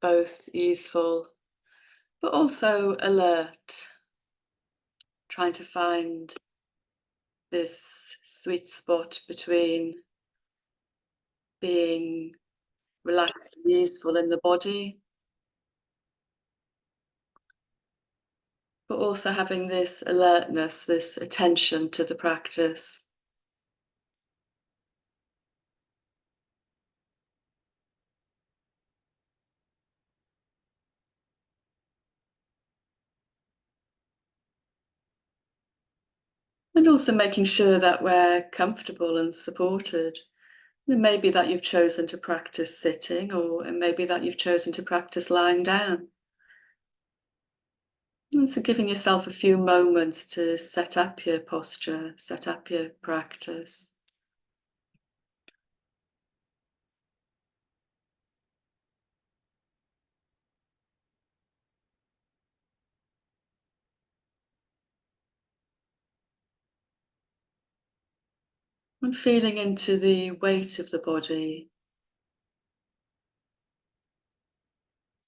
both easeful but also alert, trying to find this sweet spot between being relaxed and easeful in the body, but also having this alertness, this attention to the practice. And also making sure that we're comfortable and supported. It may be that you've chosen to practice sitting, or it may be that you've chosen to practice lying down. And so giving yourself a few moments to set up your posture, set up your practice. And feeling into the weight of the body,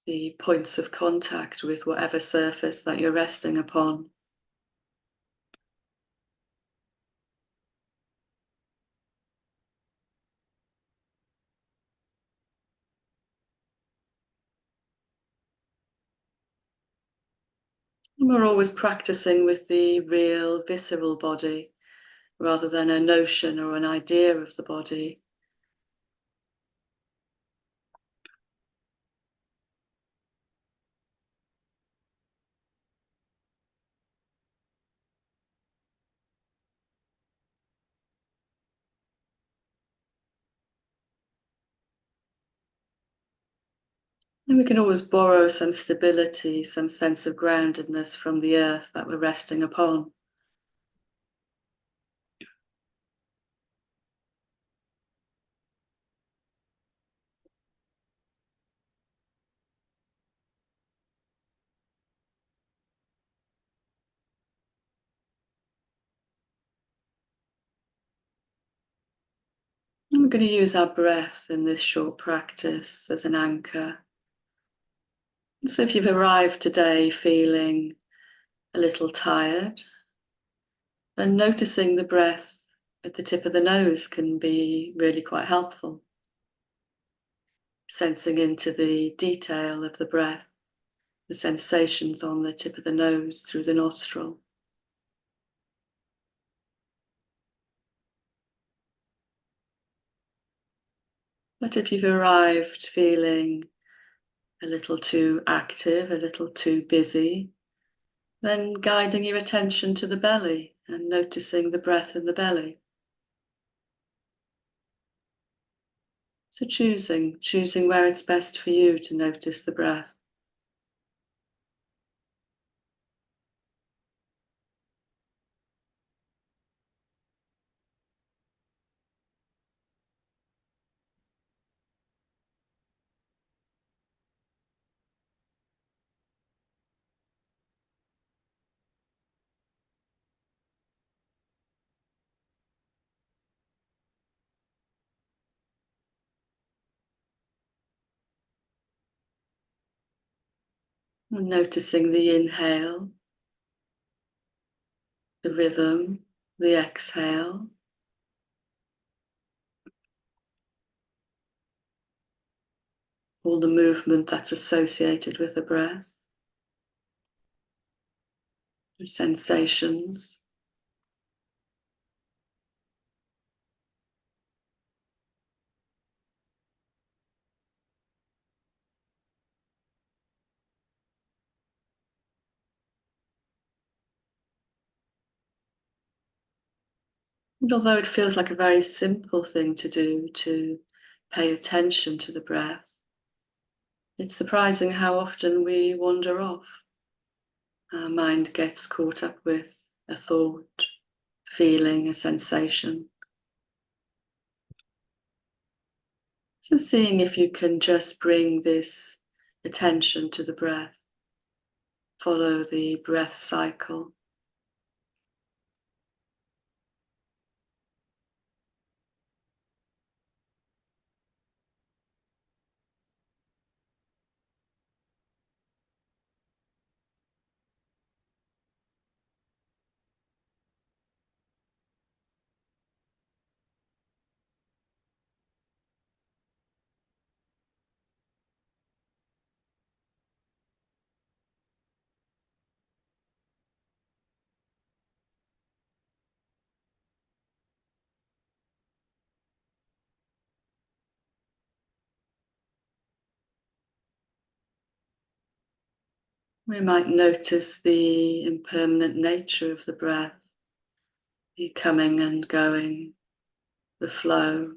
the points of contact with whatever surface that you're resting upon. And we're always practicing with the real visceral body rather than a notion or an idea of the body. And we can always borrow some stability, some sense of groundedness from the earth that we're resting upon. And we're going to use our breath in this short practice as an anchor. So if you've arrived today feeling a little tired, then noticing the breath at the tip of the nose can be really quite helpful. Sensing into the detail of the breath, the sensations on the tip of the nose through the nostril. But if you've arrived feeling a little too active, a little too busy, then guiding your attention to the belly and noticing the breath in the belly. So choosing where it's best for you to notice the breath. And noticing the inhale, the rhythm, the exhale. All the movement that's associated with the breath. The sensations. And although it feels like a very simple thing to do, to pay attention to the breath, it's surprising how often we wander off. Our mind gets caught up with a thought, a feeling, a sensation. So seeing if you can just bring this attention to the breath, follow the breath cycle. We might notice the impermanent nature of the breath, the coming and going, the flow.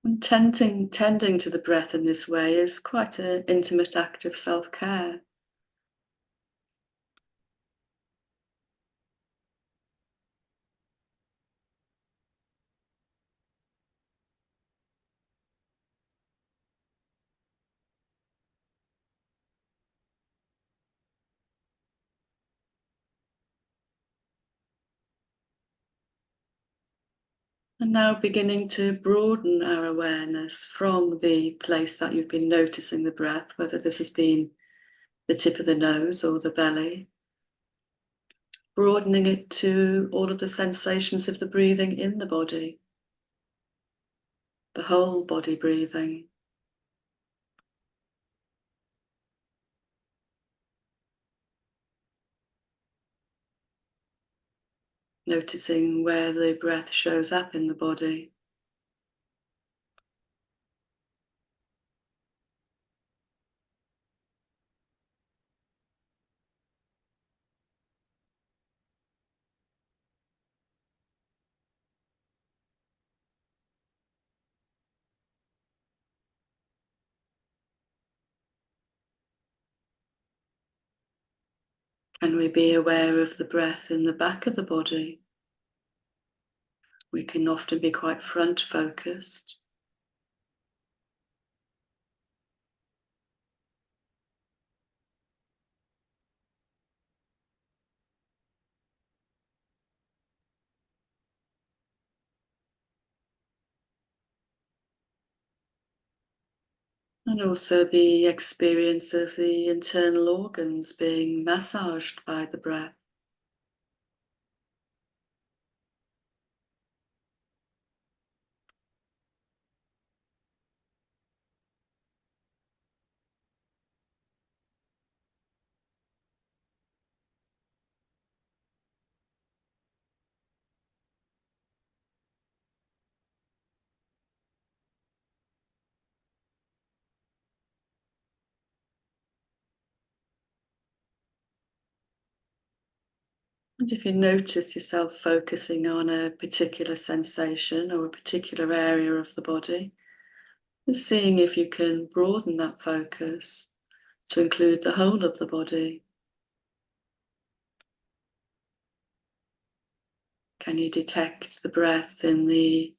And tending to the breath in this way is quite an intimate act of self-care. And now beginning to broaden our awareness from the place that you've been noticing the breath, whether this has been the tip of the nose or the belly, broadening it to all of the sensations of the breathing in the body, the whole body breathing. Noticing where the breath shows up in the body. Can we be aware of the breath in the back of the body? We can often be quite front focused. And also the experience of the internal organs being massaged by the breath. And if you notice yourself focusing on a particular sensation or a particular area of the body, just seeing if you can broaden that focus to include the whole of the body. Can you detect the breath in the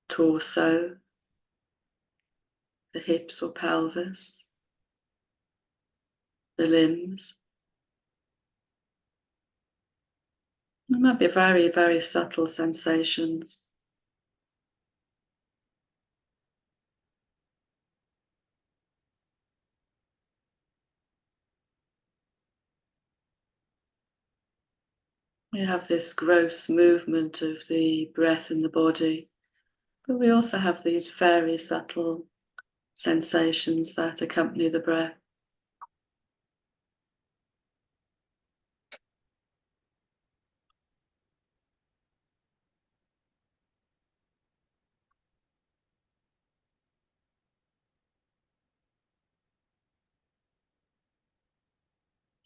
torso, the hips or pelvis, the limbs? There might be very, very subtle sensations. We have this gross movement of the breath in the body, but we also have these very subtle sensations that accompany the breath.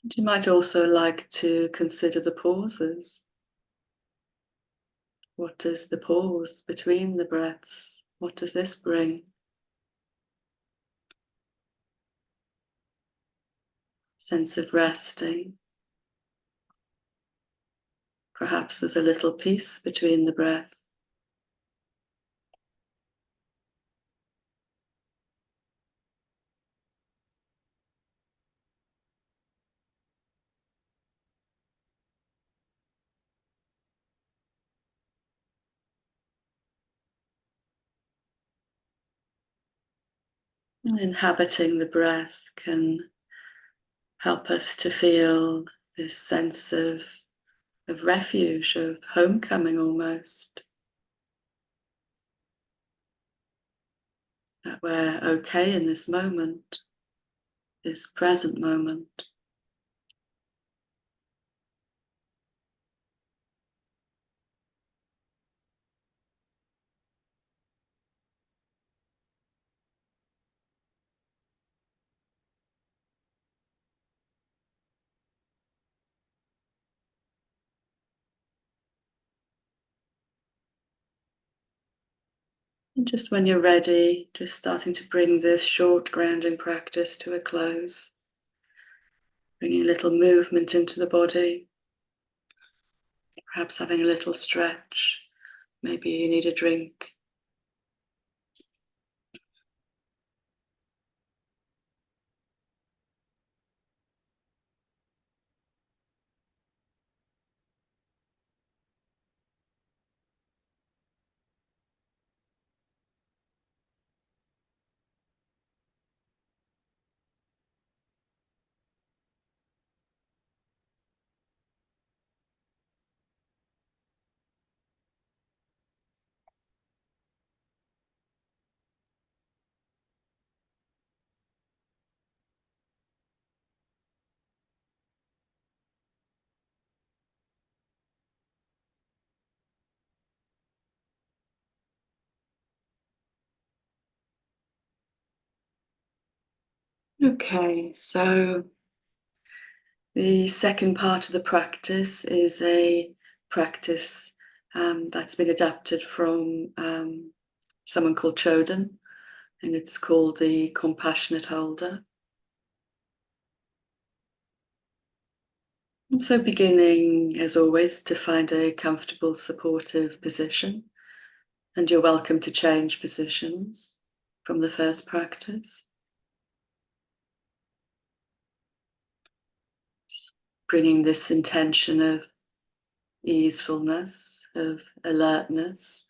And you might also like to consider the pauses. What does the pause between the breaths, what does this bring? Sense of resting. Perhaps there's a little peace between the breath. And inhabiting the breath can help us to feel this sense of refuge, of homecoming almost. That we're okay in this moment, this present moment. And just when you're ready, just starting to bring this short grounding practice to a close, bringing a little movement into the body, perhaps having a little stretch. Maybe you need a drink. Okay, so the second part of the practice is a practice that's been adapted from someone called Choden, and it's called the compassionate holder. And so beginning, as always, to find a comfortable, supportive position, and you're welcome to change positions from the first practice. Bringing this intention of easefulness, of alertness.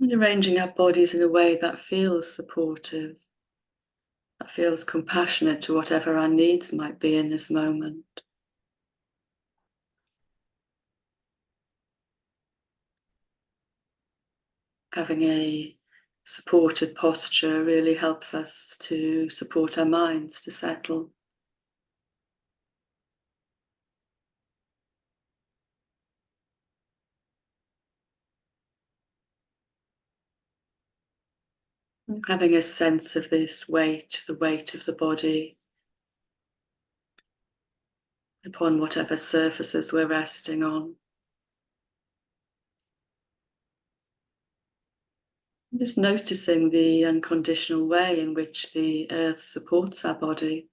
And arranging our bodies in a way that feels supportive, that feels compassionate to whatever our needs might be in this moment. Having a supported posture really helps us to support our minds to settle. Having a sense of this weight, the weight of the body upon whatever surfaces we're resting on. Just noticing the unconditional way in which the earth supports our body.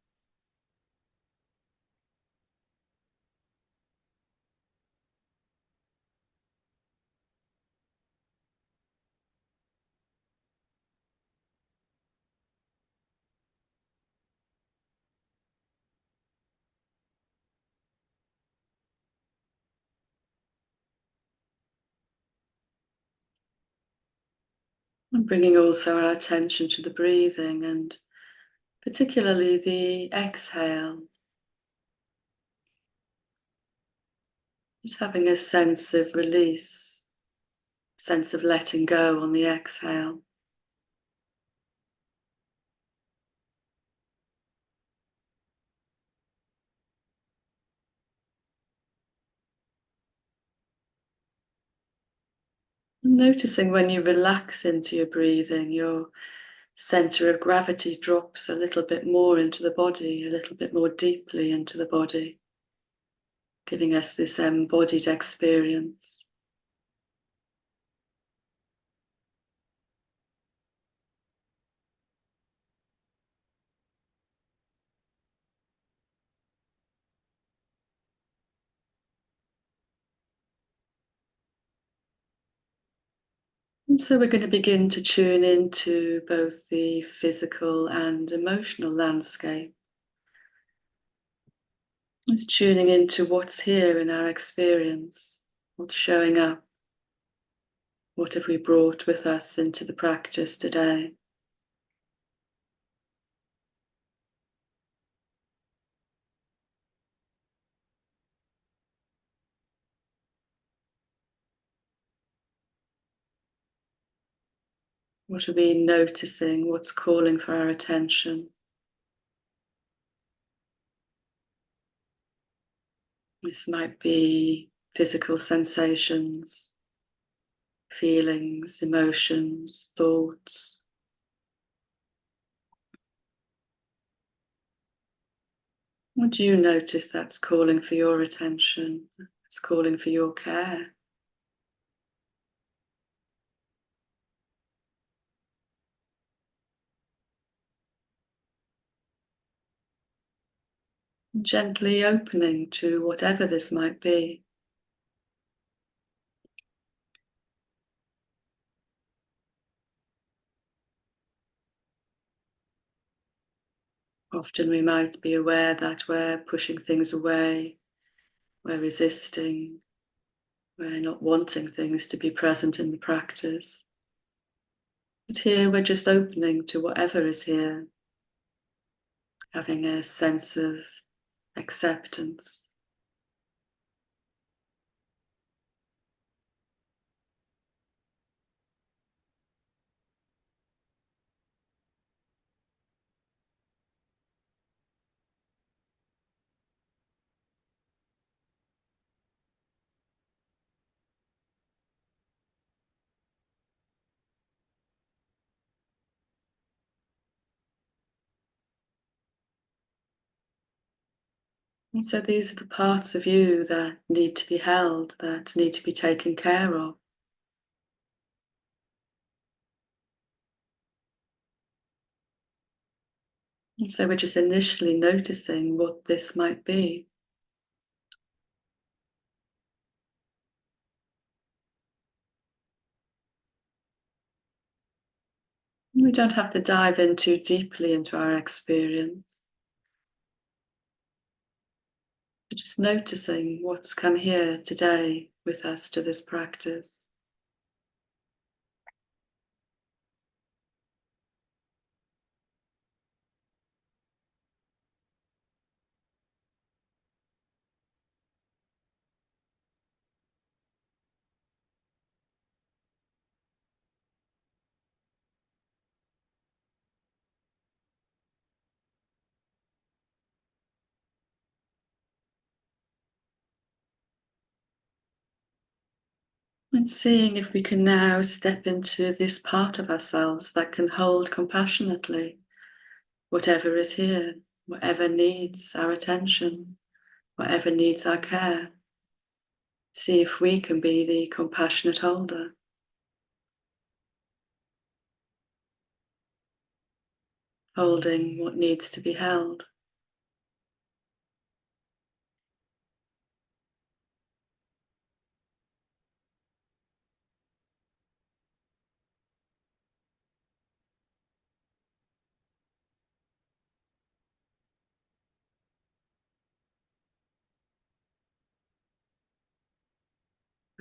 And bringing also our attention to the breathing, and particularly the exhale. Just having a sense of release, sense of letting go on the exhale. Noticing when you relax into your breathing, your center of gravity drops a little bit more into the body, a little bit more deeply into the body, giving us this embodied experience. And so we're going to begin to tune into both the physical and emotional landscape. It's tuning into what's here in our experience, what's showing up, what have we brought with us into the practice today. What are we noticing? What's calling for our attention? This might be physical sensations, feelings, emotions, thoughts. What do you notice that's calling for your attention? It's calling for your care. Gently opening to whatever this might be. Often we might be aware that we're pushing things away, we're resisting, we're not wanting things to be present in the practice. But here we're just opening to whatever is here, having a sense of acceptance. And so these are the parts of you that need to be held, that need to be taken care of. And so we're just initially noticing what this might be. We don't have to dive in too deeply into our experience. We're just noticing what's come here today with us to this practice. And seeing if we can now step into this part of ourselves that can hold compassionately whatever is here, whatever needs our attention, whatever needs our care. See if we can be the compassionate holder, holding what needs to be held.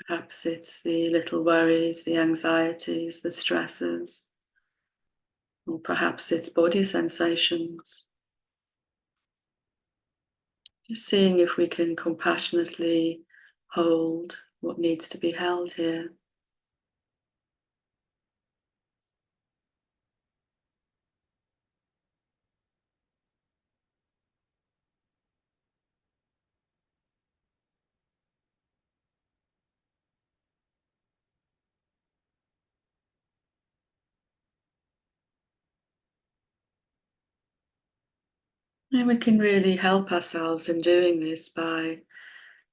Perhaps it's the little worries, the anxieties, the stresses, or perhaps it's body sensations. Just seeing if we can compassionately hold what needs to be held here. And we can really help ourselves in doing this by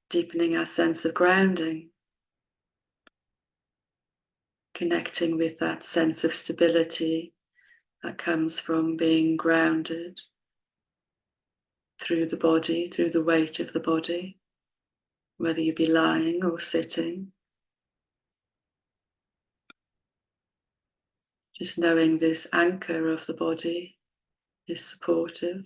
deepening our sense of grounding, connecting with that sense of stability that comes from being grounded through the body, through the weight of the body, whether you be lying or sitting. Just knowing this anchor of the body is supportive.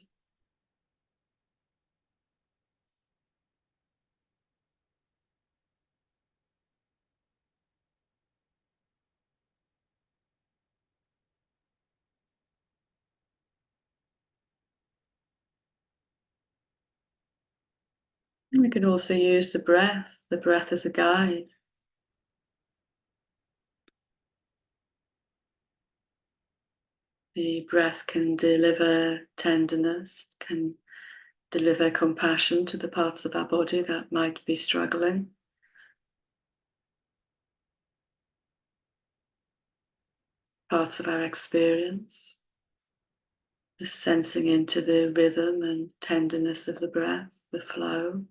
And we can also use the breath as a guide. The breath can deliver tenderness, can deliver compassion to the parts of our body that might be struggling. Parts of our experience. Just sensing into the rhythm and tenderness of the breath, the flow.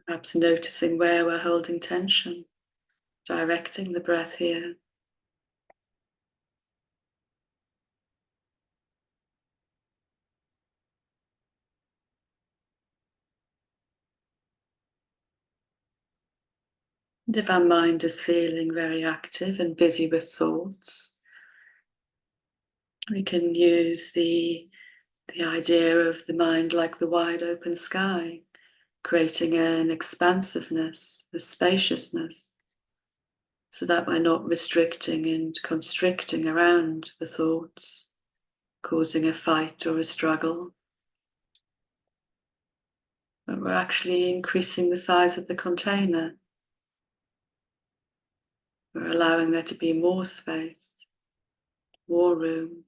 Perhaps noticing where we're holding tension, directing the breath here. And if our mind is feeling very active and busy with thoughts, we can use the idea of the mind like the wide open sky, creating an expansiveness, a spaciousness, so that we're not restricting and constricting around the thoughts, causing a fight or a struggle. But we're actually increasing the size of the container. We're allowing there to be more space, more room.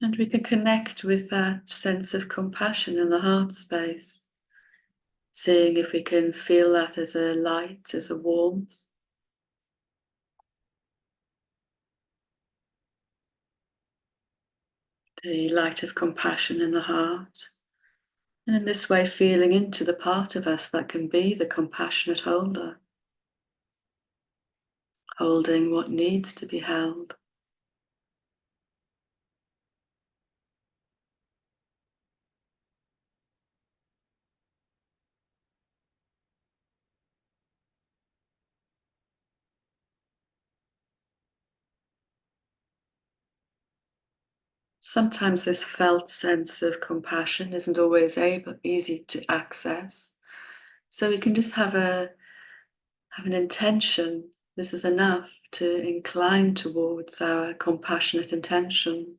And we can connect with that sense of compassion in the heart space, seeing if we can feel that as a light, as a warmth. The light of compassion in the heart. And in this way, feeling into the part of us that can be the compassionate holder, holding what needs to be held. Sometimes this felt sense of compassion isn't always easy to access. So we can just have an intention. This is enough to incline towards our compassionate intention.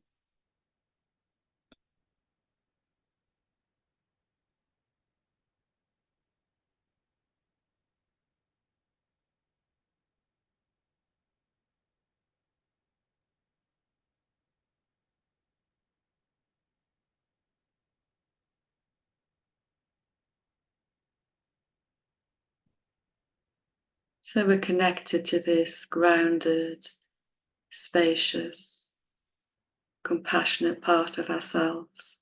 So we're connected to this grounded, spacious, compassionate part of ourselves.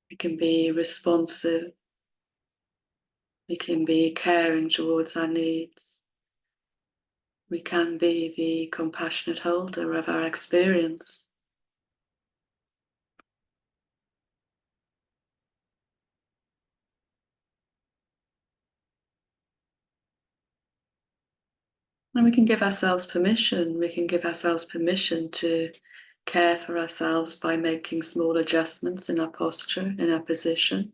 We can be responsive. We can be caring towards our needs. We can be the compassionate holder of our experience. And we can give ourselves permission. We can give ourselves permission to care for ourselves by making small adjustments in our posture, in our position.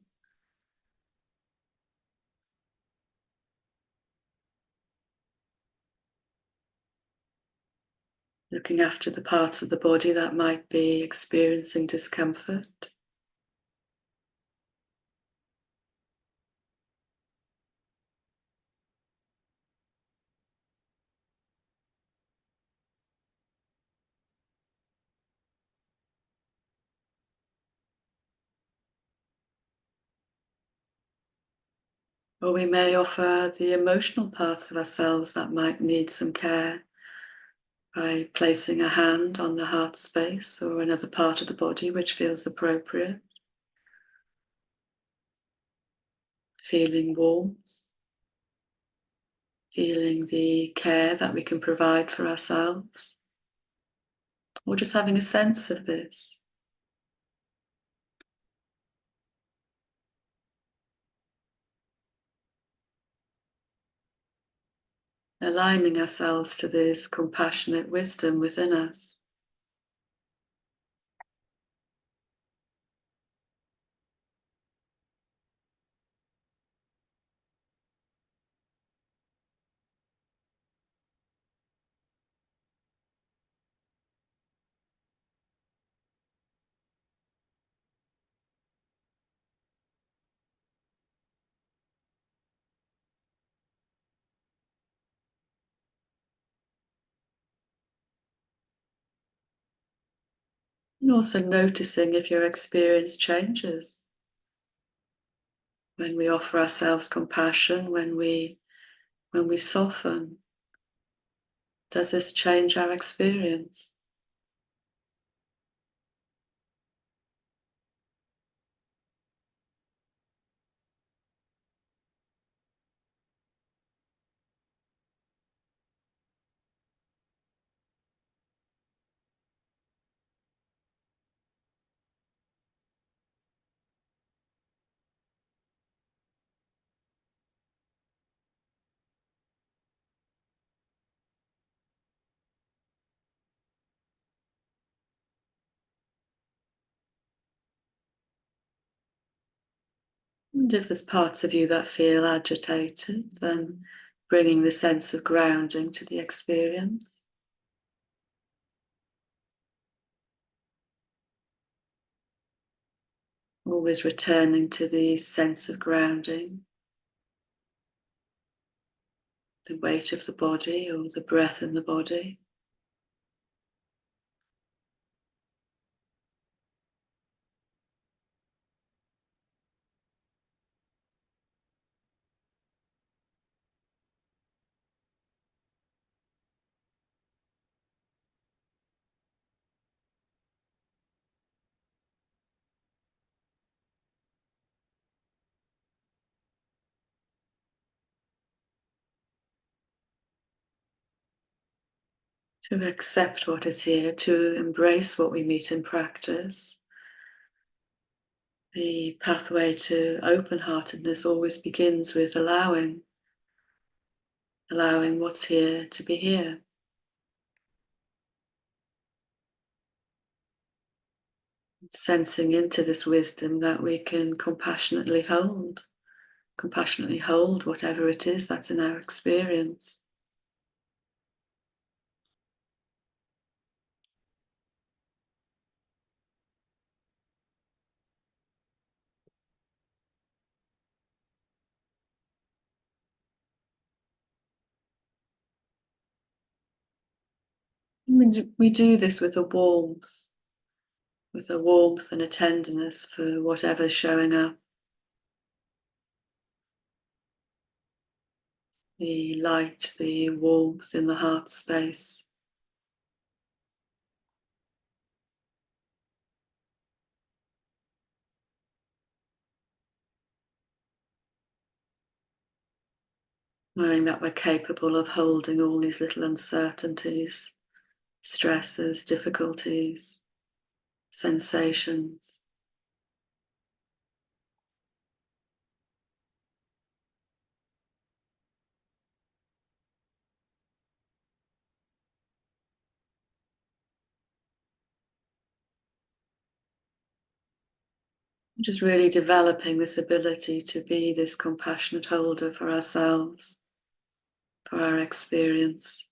looking after the parts of the body that might be experiencing discomfort. Or we may offer the emotional parts of ourselves that might need some care by placing a hand on the heart space or another part of the body which feels appropriate. Feeling warmth, feeling the care that we can provide for ourselves, or just having a sense of this. Aligning ourselves to this compassionate wisdom within us. And also noticing if your experience changes. When we offer ourselves compassion, when we soften, does this change our experience? And if there's parts of you that feel agitated, then bringing the sense of grounding to the experience. Always returning to the sense of grounding, the weight of the body or the breath in the body. To accept what is here, to embrace what we meet in practice. The pathway to open-heartedness always begins with allowing what's here to be here. Sensing into this wisdom that we can compassionately hold whatever it is that's in our experience. We do this with a warmth and a tenderness for whatever's showing up. The light, the warmth in the heart space. Knowing that we're capable of holding all these little uncertainties, stresses, difficulties, sensations. Just really developing this ability to be this compassionate holder for ourselves, for our experience.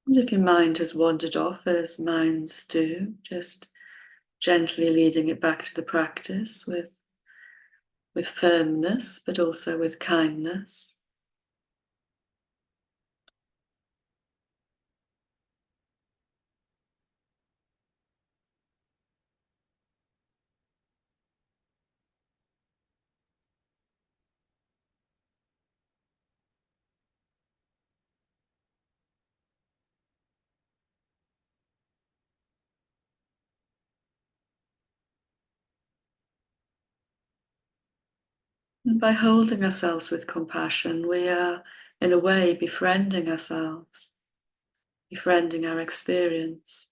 And if your mind has wandered off, as minds do, just gently leading it back to the practice with firmness, but also with kindness. And by holding ourselves with compassion, we are, in a way, befriending ourselves, befriending our experience.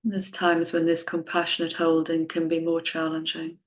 And there's times when this compassionate holding can be more challenging.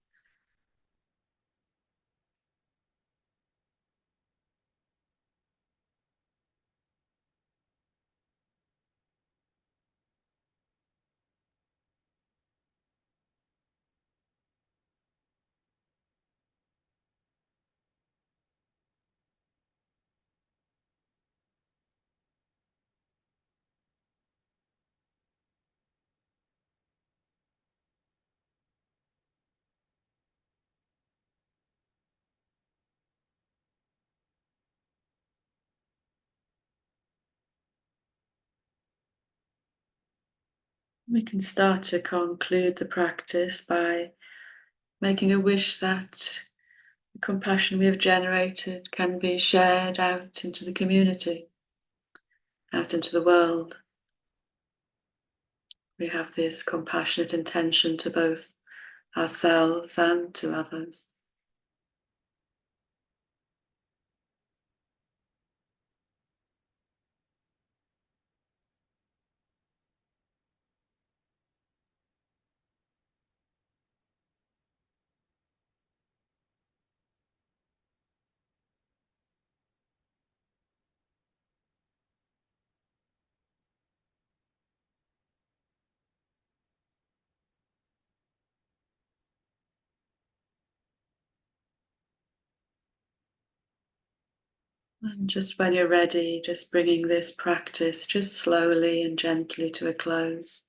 We can start to conclude the practice by making a wish that the compassion we have generated can be shared out into the community, out into the world. We have this compassionate intention to both ourselves and to others. And just when you're ready, just bringing this practice just slowly and gently to a close.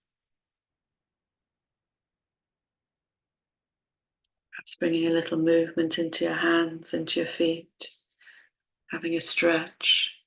Perhaps bringing a little movement into your hands, into your feet, having a stretch.